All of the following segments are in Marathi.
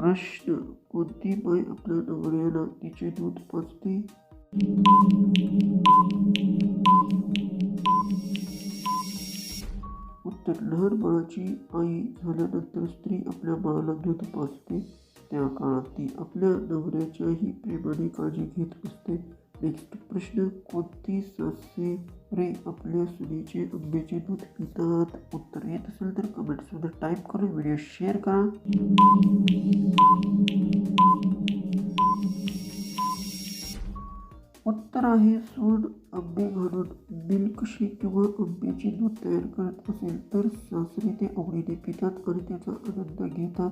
प्रश्न. कोणती बाई आपल्या नवऱ्याला तिचे दूध पाजते? उत्तर. लहान बाळाची आई झाल्यानंतर स्त्री आपल्या बाळाला दूध पाजते. त्या काळात ती आपल्या नवऱ्याच्याही प्रेमाने काळजी घेत असते. नेक्स्ट प्रश्न. कोणती सासरे आपल्या सुनेचे आंब्याचे दूध पितात? उत्तर येत असेल तर कमेंट्समध्ये टाईप करून व्हिडिओ शेअर करा. उत्तर आहे सून. आंबे घालून मिल्कशेक किंवा आंब्याचे दूध तयार करत असेल तर सासरे ते आवडीने पितात आणि त्याचा आनंद घेतात.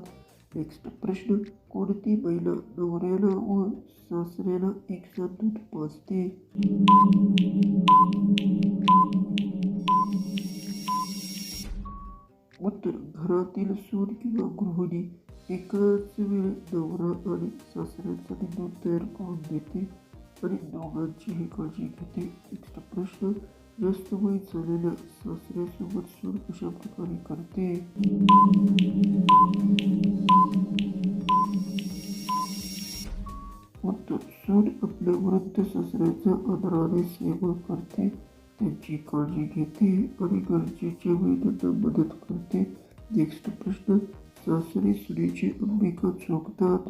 नेक्स्ट प्रश्न. कोणती महिला नवऱ्याला व सासऱ्याला एकसाथ दूध पाजते? उत्तर. घरातील सून किंवा गृहिणी एकाच वेळी नवरा आणि सासऱ्यांसाठी दूध तयार करून देते आणि दोघांचीही काळजी घेते. नेक्स्ट प्रश्न. जास्त वय झालेल्या सासऱ्यासोबत सून कशा प्रकारे करते? उत्तर. सून आपल्या वृद्ध सासऱ्याचा आदराने सेवा करते, त्यांची काळजी घेते आणि गरजेच्या वेळी त्यांना मदत करते. नेक्स्ट प्रश्न. सासरे सुनेचे आंबे का चोखतात?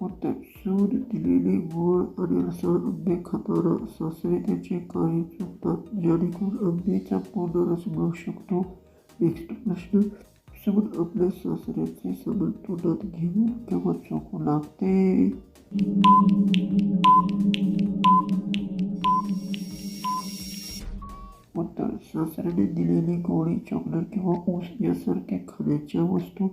उत्तर. सून दिलेले गोड आणि रसाळ आंबे खाताना सासरे त्यांचे कार्य चुकतात जेणेकरून आंब्याचा पूर्ण रस मिळू शकतो. नेक्स्ट प्रश्न. सून आपल्या सासऱ्याचे सामान तोंडात घेऊन केव्हा चोखू लागते? उत्तर. सासऱ्याने दिलेली गोळी, चॉकलेट किंवा ऊस यासारख्या खाण्याच्या वस्तू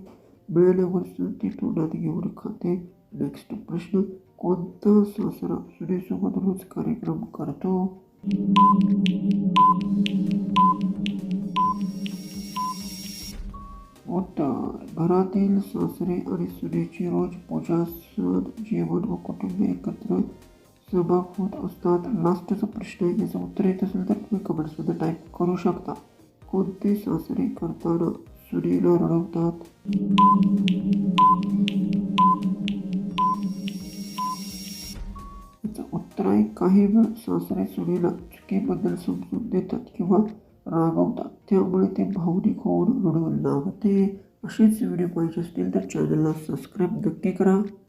मिळाल्यावर सून ती तोंडात घेऊन खाते. नेक्स्ट प्रश्न. कोणता सासरा सुनेसोबत रोज कार्यक्रम करतो? उत्तर. घरातील सासरे आणि सुनेची रोज पूजा, सण, जेवण व कुटुंब एकत्र सहभाग होत असतात. लास्टचा प्रश्न आहे, याचं उत्तर येत असेल तर तुम्ही कमेंट्समध्ये टाईप करू शकता. कोणते सासरे करताना सुनेला रडवतात? याचं उत्तर आहे काही वेळ सासरे सुनेला चुकीबद्दल समजून देतात किंवा रागवतात, त्यामुळे ते भावनिक होऊन रडू लागते. असेच व्हिडिओ पाहिजे असतील तर चॅनलला सबस्क्राईब नक्की करा.